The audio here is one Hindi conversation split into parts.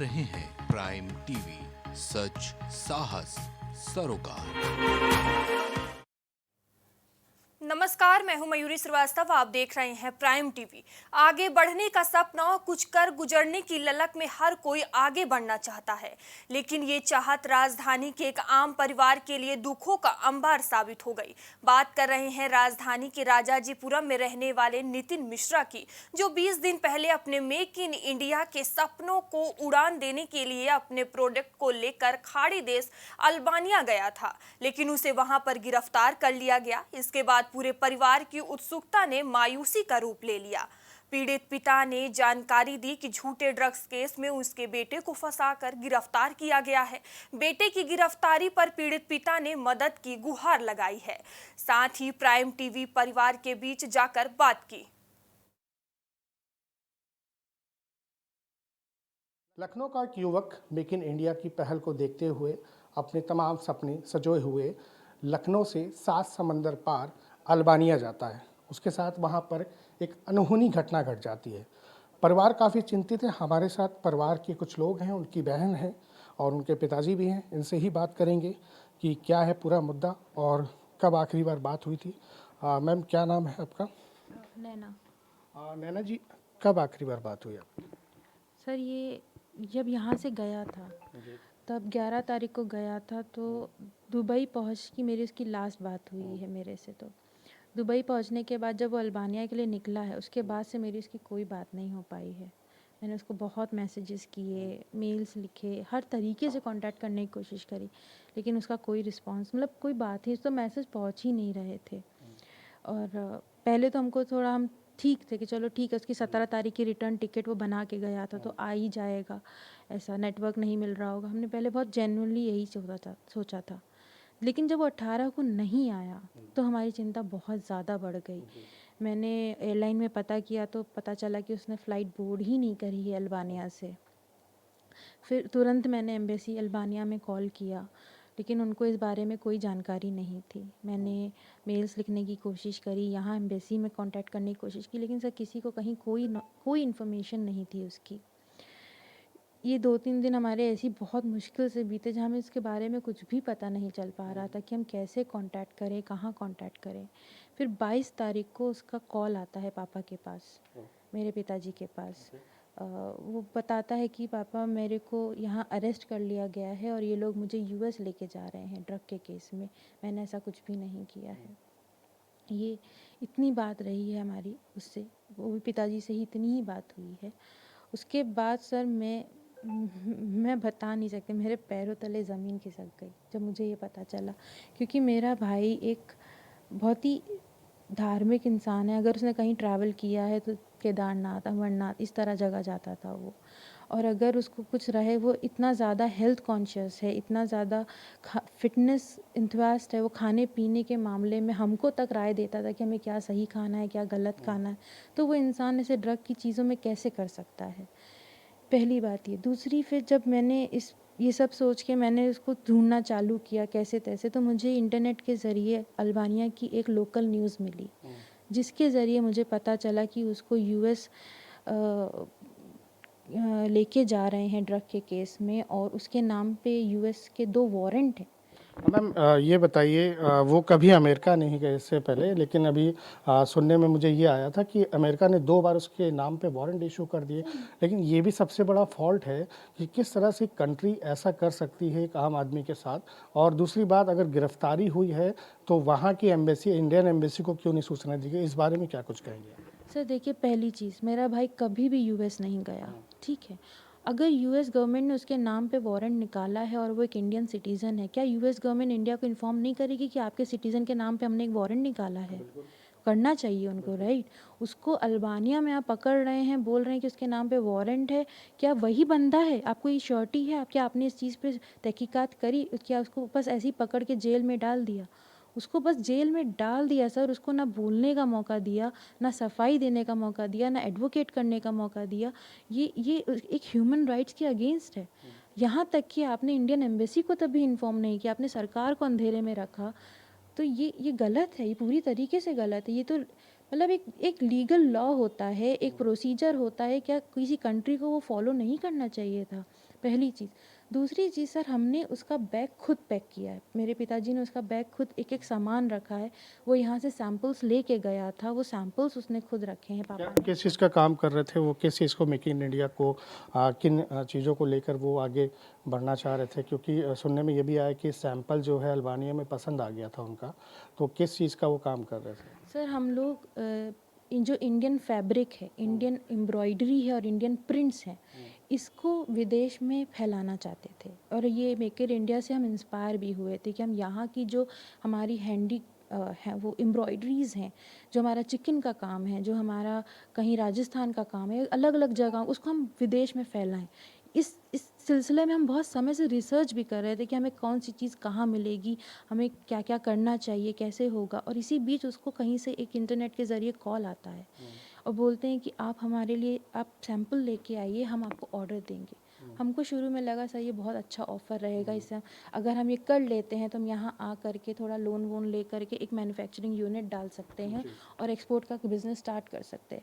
रहे हैं प्राइम टीवी, सच साहस सरोकार। नमस्कार, मैं हूं मयूरी श्रीवास्तव। आप देख रहे हैं प्राइम टीवी। आगे बढ़ने का सपना, कुछ कर गुजरने की ललक में हर कोई आगे बढ़ना चाहता है, लेकिन ये चाहत राजधानी के एक आम परिवार के लिए दुखों का अंबार साबित हो गई। बात कर रहे हैं राजधानी के राजाजीपुरम में रहने वाले नितिन मिश्रा की, जो 20 दिन पहले अपने मेक इन इंडिया के सपनों को उड़ान देने के लिए अपने प्रोडक्ट को लेकर खाड़ी देश अल्बानिया गया था, लेकिन उसे वहां पर गिरफ्तार कर लिया गया। इसके बाद पूरे परिवार की उत्सुकता ने मायूसी का रूप ले लिया। पीड़ित पिता ने जानकारी दी कि झूठे ड्रग्स केस में उसके बेटे को फंसाकर गिरफ्तार किया गया है। बेटे की गिरफ्तारी पर पीड़ित पिता ने मदद की गुहार लगाई है। साथ ही प्राइम टीवी परिवार के बीच जाकर बात की। लखनऊ का एक युवक मेक इन इंडिया की पहल को देखते हुए अपने तमाम सपने सजोए हुए लखनऊ से 7 समंदर पार अल्बानिया जाता है। उसके साथ वहाँ पर एक अनहोनी घटना घट जाती है। परिवार काफ़ी चिंतित है। हमारे साथ परिवार के कुछ लोग हैं, उनकी बहन है और उनके पिताजी भी हैं। इनसे ही बात करेंगे कि क्या है पूरा मुद्दा और कब आखिरी बार बात हुई थी। मैम, क्या नाम है आपका? नैना। नैना जी, कब आखिरी बार बात हुई आपकी? सर, ये जब यहाँ से गया था तब 11 तारीख को गया था, तो दुबई पहुँच की मेरी उसकी लास्ट बात हुई है मेरे से। तो दुबई पहुँचने के बाद जब वो अल्बानिया के लिए निकला है, उसके बाद से मेरी उसकी कोई बात नहीं हो पाई है। मैंने उसको बहुत मैसेजेस किए, मेल्स लिखे, हर तरीके से कांटेक्ट करने की कोशिश करी, लेकिन उसका कोई रिस्पांस, मतलब कोई बात ही, तो मैसेज पहुँच ही नहीं रहे थे। और पहले तो हमको थोड़ा, हम ठीक थे कि चलो ठीक है, उसकी 17 तारीख की रिटर्न टिकट वो बना के गया था तो आ ही जाएगा, ऐसा नेटवर्क नहीं मिल रहा होगा। हमने पहले बहुत जेन्युइनली यही सोचा था। लेकिन जब वो 18 को नहीं आया तो हमारी चिंता बहुत ज़्यादा बढ़ गई। मैंने एयरलाइन में पता किया तो पता चला कि उसने फ़्लाइट बोर्ड ही नहीं करी है अल्बानिया से। फिर तुरंत मैंने एम्बेसी अल्बानिया में कॉल किया, लेकिन उनको इस बारे में कोई जानकारी नहीं थी। मैंने मेल्स लिखने की कोशिश करी, यहाँ एम्बेसी में कांटेक्ट करने की कोशिश की, लेकिन सर किसी को कहीं कोई इन्फॉर्मेशन नहीं थी उसकी। ये 2-3 दिन हमारे ऐसी बहुत मुश्किल से बीते, जहाँ हमें इसके बारे में कुछ भी पता नहीं चल पा रहा था कि हम कैसे कांटेक्ट करें, कहाँ कांटेक्ट करें। फिर 22 तारीख को उसका कॉल आता है पापा के पास, मेरे पिताजी के पास। वो बताता है कि पापा, मेरे को यहाँ अरेस्ट कर लिया गया है और ये लोग मुझे यूएस लेके जा रहे हैं ड्रग के केस में। मैंने ऐसा कुछ भी नहीं किया है। ये इतनी बात रही है हमारी उससे, वो भी पिताजी से ही इतनी ही बात हुई है। उसके बाद सर मैं बता नहीं सकती, मेरे पैरों तले ज़मीन खिसक गई जब मुझे ये पता चला, क्योंकि मेरा भाई एक बहुत ही धार्मिक इंसान है। अगर उसने कहीं ट्रैवल किया है तो केदारनाथ, अमरनाथ, इस तरह जगह जाता था वो। और अगर उसको कुछ रहे, वो इतना ज़्यादा हेल्थ कॉन्शियस है, इतना ज़्यादा फिटनेस इंथुसियास्ट है, वो खाने पीने के मामले में हमको तक राय देता था कि हमें क्या सही खाना है, क्या गलत खाना है। तो वो इंसान ऐसे ड्रग की चीज़ों में कैसे कर सकता है? पहली बात ये। दूसरी, फिर जब मैंने ये सब सोच के मैंने उसको ढूंढना चालू किया कैसे तैसे, तो मुझे इंटरनेट के ज़रिए अल्बानिया की एक लोकल न्यूज़ मिली, जिसके ज़रिए मुझे पता चला कि उसको यूएस लेके जा रहे हैं ड्रग के केस में, और उसके नाम पे यूएस के 2 वारंट हैं। मैम, ये बताइए, वो कभी अमेरिका नहीं गए इससे पहले, लेकिन अभी सुनने में मुझे ये आया था कि अमेरिका ने 2 बार उसके नाम पे वारंट इशू कर दिए। लेकिन ये भी सबसे बड़ा फॉल्ट है कि किस तरह से कंट्री ऐसा कर सकती है एक आम आदमी के साथ। और दूसरी बात, अगर गिरफ्तारी हुई है तो वहाँ की एम्बेसी, इंडियन एम्बेसी को क्यों नहीं सूचना दी गई? इस बारे में क्या कुछ कहेंगे? सर देखिए, पहली चीज़, मेरा भाई कभी भी यूएस नहीं गया, ठीक है। अगर यूएस गवर्नमेंट ने उसके नाम पे वारंट निकाला है और वो एक इंडियन सिटीज़न है, क्या यूएस गवर्नमेंट इंडिया को इन्फॉर्म नहीं करेगी कि आपके सिटीज़न के नाम पे हमने एक वारंट निकाला है? करना चाहिए उनको, राइट। उसको अल्बानिया में आप पकड़ रहे हैं, बोल रहे हैं कि उसके नाम पे वारंट है। क्या वही बंदा है? आपको ये श्योरिटी है? क्या आपने इस चीज़ पे तहकीकात करी? क्या उसको बस ऐसे ही पकड़ के जेल में डाल दिया? उसको बस जेल में डाल दिया सर। उसको ना बोलने का मौका दिया, ना सफाई देने का मौका दिया, ना एडवोकेट करने का मौका दिया। ये एक ह्यूमन राइट्स के अगेंस्ट है। यहाँ तक कि आपने इंडियन एम्बेसी को तभी इन्फॉर्म नहीं किया, आपने सरकार को अंधेरे में रखा। तो ये गलत है, ये पूरी तरीके से गलत है। ये तो मतलब एक लीगल लॉ होता है, एक प्रोसीजर होता है, क्या किसी कंट्री को वो फॉलो नहीं करना चाहिए था? पहली चीज़। दूसरी चीज़ सर, हमने उसका बैग खुद पैक किया है। मेरे पिताजी ने उसका बैग खुद एक-एक सामान रखा है। वो यहाँ से सैंपल्स लेके गया था, वो सैंपल्स उसने खुद रखे हैं पापा ने। किस चीज़ का काम कर रहे थे वो? किस चीज़ को, मेक इन इंडिया को किन चीज़ों को लेकर वो आगे बढ़ना चाह रहे थे? क्योंकि सुनने में ये भी आया कि सैंपल जो है अल्बानिया में पसंद आ गया था उनका, तो किस चीज़ का वो काम कर रहे थे? सर हम लोग जो इंडियन फैब्रिक है, इंडियन एम्ब्रॉयडरी है और इंडियन प्रिंट्स हैं, इसको विदेश में फैलाना चाहते थे। और ये मेक इन इंडिया से हम इंस्पायर भी हुए थे कि हम यहाँ की जो हमारी हैंडी है वो एम्ब्रॉयडरीज़ हैं, जो हमारा चिकन का काम है, जो हमारा कहीं राजस्थान का काम है, अलग अलग जगह उसको हम विदेश में फैलाएं। इस सिलसिले में हम बहुत समय से रिसर्च भी कर रहे थे कि हमें कौन सी चीज़ कहाँ मिलेगी, हमें क्या क्या करना चाहिए, कैसे होगा। और इसी बीच उसको कहीं से एक इंटरनेट के ज़रिए कॉल आता है और बोलते हैं कि आप हमारे लिए आप सैंपल लेके आइए, हम आपको ऑर्डर देंगे। हमको शुरू में लगा सर ये बहुत अच्छा ऑफ़र रहेगा, इससे अगर हम ये कर लेते हैं तो हम यहाँ आ करके थोड़ा लोन वोन ले करके एक मैन्युफैक्चरिंग यूनिट डाल सकते हैं और एक्सपोर्ट का बिज़नेस स्टार्ट कर सकते हैं।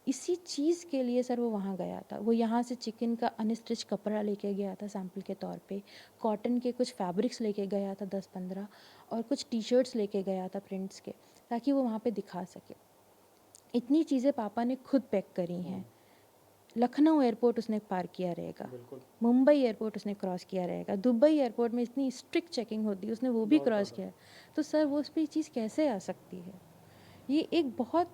इसी चीज़ के लिए सर वो वहाँ गया था। वो यहाँ से चिकन का अनस्टिच कपड़ा लेके गया था सैंपल के तौर पे, कॉटन के कुछ फैब्रिक्स लेके गया था 10-15 और कुछ टी शर्ट्स लेके गया था प्रिंट्स के, ताकि वो वहाँ पे दिखा सके। इतनी चीज़ें पापा ने खुद पैक करी हैं। लखनऊ एयरपोर्ट उसने पार किया रहेगा, मुंबई एयरपोर्ट उसने क्रॉस किया रहेगा, दुबई एयरपोर्ट में इतनी स्ट्रिक्ट चेकिंग होती है उसने वो भी क्रॉस किया है। तो सर वो उस पर चीज़ कैसे आ सकती है? ये एक बहुत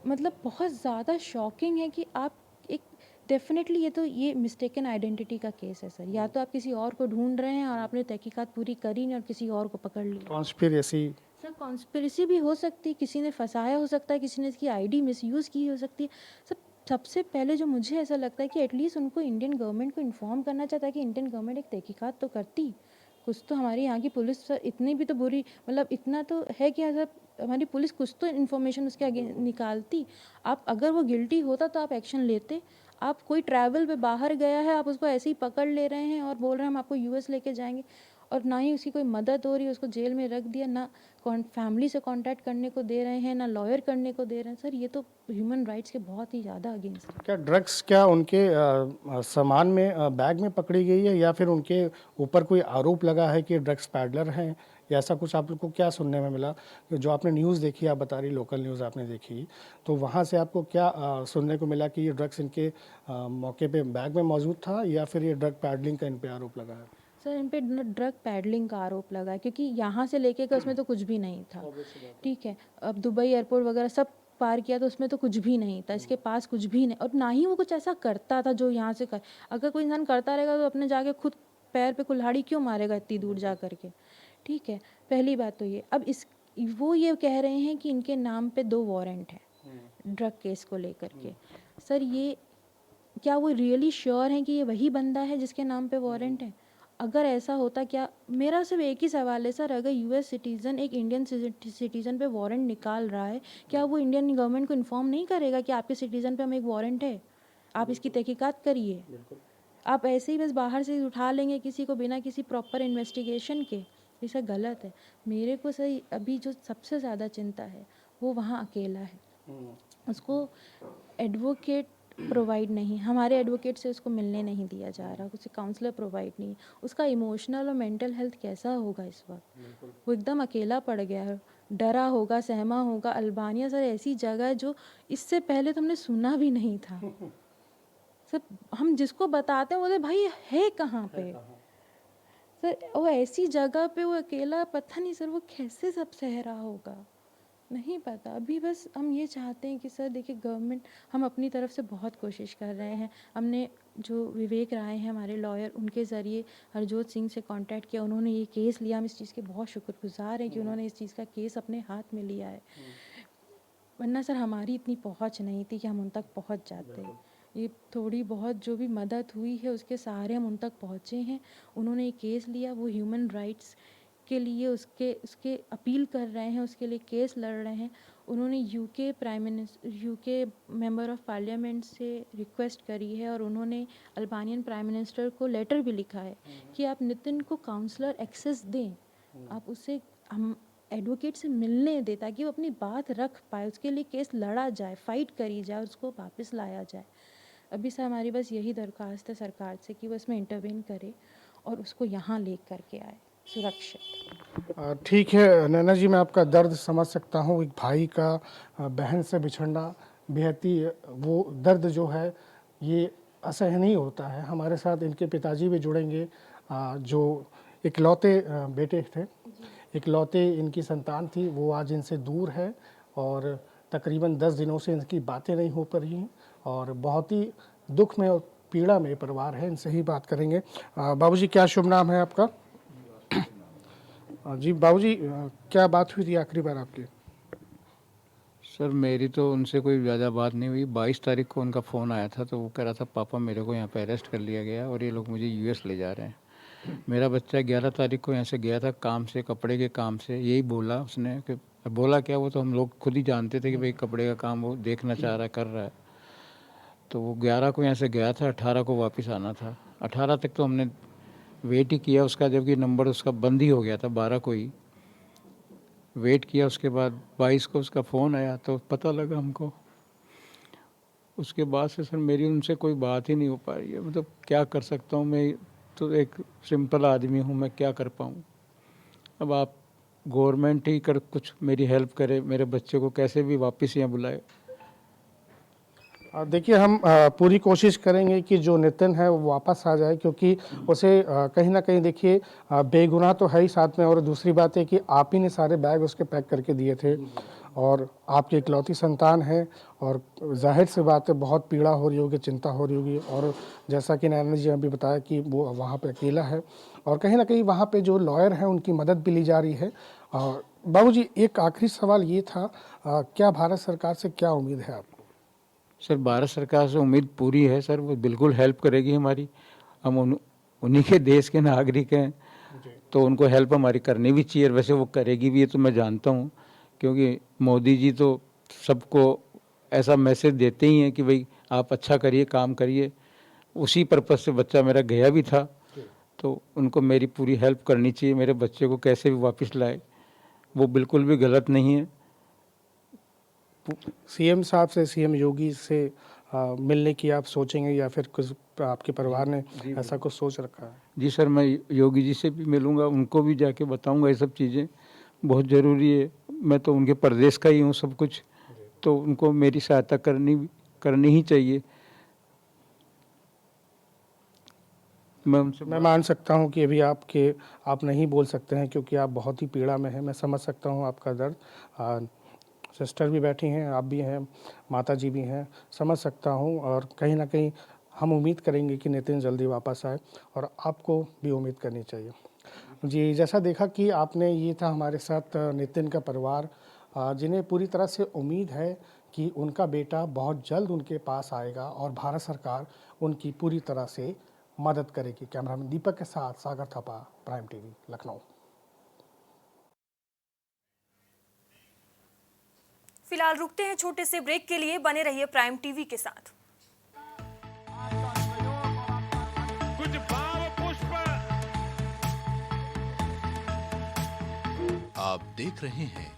मतलब बहुत ज़्यादा शॉकिंग है कि आप एक डेफिनेटली ये मिस्टेकन आइडेंटिटी का केस है सर। या तो आप किसी और को ढूंढ रहे हैं और आपने तहकीकात पूरी करी नहीं और किसी और को पकड़ लिया। कॉन्स्पिरेसी। सर कॉन्स्पिरेसी भी हो सकती है, किसी ने फंसाया हो सकता है, किसी ने इसकी आईडी मिसयूज़ की हो सकती है। सब सबसे पहले जो मुझे ऐसा लगता है कि एटलीस्ट उनको इंडियन गवर्नमेंट को इन्फॉर्म करना चाहता है कि इंडियन गवर्नमेंट एक तहकीकात तो करती। कुछ तो हमारी यहाँ की पुलिस सर इतनी भी तो बुरी, मतलब इतना तो है कि सर हमारी पुलिस कुछ तो इन्फॉर्मेशन उसके आगे निकालती। आप अगर वो गिल्टी होता तो आप एक्शन लेते। आप कोई ट्रैवल पे बाहर गया है, आप उसको ऐसे ही पकड़ ले रहे हैं और बोल रहे हैं हम आपको यूएस लेके जाएंगे, और ना ही उसकी कोई मदद हो रही है, उसको जेल में रख दिया, ना फैमिली से कांटेक्ट करने को दे रहे हैं, ना लॉयर करने को दे रहे हैं। सर ये तो ह्यूमन राइट्स के बहुत ही ज़्यादा अगेंस्ट है। क्या ड्रग्स क्या उनके सामान में बैग में पकड़ी गई है, या फिर उनके ऊपर कोई आरोप लगा है कि ड्रग्स पैडलर हैं, या ऐसा कुछ आप लोग को क्या सुनने में मिला? जो आपने न्यूज़ देखी, आप बता रही लोकल न्यूज़ आपने देखी, तो वहाँ से आपको क्या सुनने को मिला कि ये ड्रग्स इनके मौके पे बैग में मौजूद था, या फिर ये ड्रग पैडलिंग का इन पे आरोप लगा है? सर इन पे ड्रग पैडलिंग का आरोप लगा है, क्योंकि यहाँ से लेके गए उसमें तो कुछ भी नहीं था। ठीक है, अब दुबई एयरपोर्ट वगैरह सब पार किया तो उसमें तो कुछ भी नहीं था, इसके पास कुछ भी नहीं, और ना ही वो कुछ ऐसा करता था जो यहाँ से कर। अगर कोई इंसान करता रहेगा तो अपने जाके खुद पैर पे कुल्हाड़ी क्यों मारेगा इतनी दूर जा करके? ठीक है, पहली बात तो ये। अब इस वो ये कह रहे हैं कि इनके नाम पे 2 वारंट है ड्रग केस को लेकर के। सर ये क्या वो रियली श्योर हैं कि ये वही बंदा है जिसके नाम पे वारंट है? अगर ऐसा होता, क्या मेरा सिर्फ एक ही सवाल है सर, अगर यूएस सिटीज़न एक इंडियन सिटीज़न पे वारंट निकाल रहा है, क्या वो इंडियन गवर्नमेंट को इन्फॉर्म नहीं करेगा कि आपके सिटीज़न पे हमें एक वारंट है, आप इसकी तहकीकात करिए? आप ऐसे ही बस बाहर से उठा लेंगे किसी को बिना किसी प्रॉपर इन्वेस्टिगेशन के? ये सब गलत है। मेरे को सही अभी जो सबसे ज़्यादा चिंता है वो वहाँ अकेला है। उसको एडवोकेट प्रोवाइड नहीं, हमारे एडवोकेट से उसको मिलने नहीं दिया जा रहा, उसे काउंसलर प्रोवाइड नहीं। उसका इमोशनल और मेंटल हेल्थ कैसा होगा इस वक्त? वो एकदम अकेला पड़ गया है, डरा होगा, सहमा होगा। अल्बानिया सर ऐसी जगह है जो इससे पहले तो हमने सुना भी नहीं था। सर हम जिसको बताते हैं बोलते भाई है कहाँ पे? सर वो ऐसी जगह पे वो अकेला, पता नहीं सर वो कैसे सब सह रहा होगा, नहीं पता। अभी बस हम ये चाहते हैं कि सर देखिए गवर्नमेंट, हम अपनी तरफ से बहुत कोशिश कर रहे हैं। हमने जो विवेक राय हैं हमारे लॉयर, उनके ज़रिए हरजोत सिंह से कांटेक्ट किया, उन्होंने ये केस लिया। हम इस चीज़ के बहुत शुक्रगुजार हैं कि उन्होंने इस चीज़ का केस अपने हाथ में लिया है, वरना सर हमारी इतनी पहुंच नहीं थी कि हम उन तक पहुंच जाते। ये थोड़ी बहुत जो भी मदद हुई है उसके सहारे हम उन तक पहुंचे हैं। उन्होंने ये केस लिया, वो ह्यूमन राइट्स के लिए उसके अपील कर रहे हैं, उसके लिए केस लड़ रहे हैं। उन्होंने यूके मेंबर ऑफ पार्लियामेंट से रिक्वेस्ट करी है और उन्होंने अल्बानियन प्राइम मिनिस्टर को लेटर भी लिखा है कि आप नितिन को काउंसलर एक्सेस दें, आप उससे हम एडवोकेट से मिलने दें ताकि वो अपनी बात रख पाए, उसके लिए केस लड़ा जाए, फाइट करी जाए, उसको वापस लाया जाए। अभी से हमारी बस यही दरख्वास्त है सरकार से कि वो इसमें इंटरवेन करे और उसको यहाँ ले करके आए सुरक्षित। ठीक है नैना जी, मैं आपका दर्द समझ सकता हूँ। एक भाई का बहन से बिछड़ना बेहद ही वो दर्द जो है ये असहनीय होता है। हमारे साथ इनके पिताजी भी जुड़ेंगे, जो इकलौते बेटे थे, इकलौते इनकी संतान थी, वो आज इनसे दूर है और तकरीबन 10 दिनों से इनकी बातें नहीं हो पा रही हैं और बहुत ही दुख में और पीड़ा में परिवार है। इनसे ही बात करेंगे। बाबूजी, क्या शुभ नाम है आपका? जी बाबूजी, क्या बात हुई थी आखिरी बार आपकी? सर मेरी तो उनसे कोई ज़्यादा बात नहीं हुई। 22 तारीख को उनका फ़ोन आया था, तो वो कह रहा था पापा मेरे को यहाँ पे अरेस्ट कर लिया गया और ये लोग मुझे यूएस ले जा रहे हैं। मेरा बच्चा 11 तारीख को यहाँ से गया था काम से, कपड़े के काम से। यही बोला उसने कि बोला क्या, वो तो हम लोग खुद ही जानते थे कि भाई कपड़े का काम वो देखना चाह रहा है, कर रहा है। तो वो 11 को यहाँ से गया था, 18 को वापस आना था। 18 तक तो हमने वेट ही किया उसका, जबकि नंबर उसका बंद ही हो गया था। 12 को ही वेट किया। उसके बाद 22 को उसका फ़ोन आया तो पता लगा हमको। उसके बाद से सर मेरी उनसे कोई बात ही नहीं हो पा रही है। मतलब क्या कर सकता हूँ, मैं तो एक सिंपल आदमी हूँ, मैं क्या कर पाऊँ। अब आप गवर्नमेंट ही कर कुछ मेरी हेल्प करे, मेरे बच्चे को कैसे भी वापस यहाँ बुलाए। देखिए, हम पूरी कोशिश करेंगे कि जो नितिन है वो वापस आ जाए, क्योंकि उसे कहीं ना कहीं देखिए बेगुनाह तो है ही साथ में, और दूसरी बात है कि आप ही ने सारे बैग उसके पैक करके दिए थे और आपकी इकलौती संतान है और जाहिर सी बात है बहुत पीड़ा हो रही होगी, चिंता हो रही होगी। और जैसा कि नैना जी ने अभी बताया कि वो वहाँ पे अकेला है और कहीं ना कहीं वहाँ पे जो लॉयर हैं उनकी मदद भी ली जा रही है। बाबूजी, एक आखिरी सवाल ये था, क्या भारत सरकार से क्या उम्मीद है आपको? सर भारत सरकार से उम्मीद पूरी है सर, वो बिल्कुल हेल्प करेगी हमारी। हम उन्हीं के देश के नागरिक हैं, तो उनको हेल्प हमारी करनी भी चाहिए। वैसे वो करेगी भी, ये तो मैं जानता हूँ, क्योंकि मोदी जी तो सबको ऐसा मैसेज देते ही हैं कि भाई आप अच्छा करिए, काम करिए। उसी पर्पज़ से बच्चा मेरा गया भी था, तो उनको मेरी पूरी हेल्प करनी चाहिए। मेरे बच्चे को कैसे भी वापस लाए, वो बिल्कुल भी गलत नहीं है। सीएम साहब से, सीएम योगी से मिलने की आप सोचेंगे या फिर कुछ आपके परिवार ने ऐसा कुछ सोच रखा है? जी सर, मैं योगी जी से भी मिलूँगा, उनको भी जाके बताऊँगा ये सब चीज़ें बहुत ज़रूरी है। मैं तो उनके प्रदेश का ही हूँ सब कुछ, तो उनको मेरी सहायता करनी ही चाहिए। मैं मान सकता हूँ कि अभी आप नहीं बोल सकते हैं क्योंकि आप बहुत ही पीड़ा में हैं। मैं समझ सकता हूँ आपका दर्द। सिस्टर भी बैठी हैं, आप भी हैं, माता जी भी हैं, समझ सकता हूँ। और कहीं ना कहीं हम उम्मीद करेंगे कि नितिन जल्दी वापस आए और आपको भी उम्मीद करनी चाहिए। जी, जैसा देखा कि आपने, ये था हमारे साथ नितिन का परिवार, जिन्हें पूरी तरह से उम्मीद है कि उनका बेटा बहुत जल्द उनके पास आएगा और भारत सरकार उनकी पूरी तरह से मदद करेगी। कैमरामैन दीपक के साथ सागर थापा, प्राइम टीवी, लखनऊ। फिलहाल रुकते हैं छोटे से ब्रेक के लिए, बने रहिए प्राइम टीवी के साथ। कुछ भाव पुष्प। आप देख रहे हैं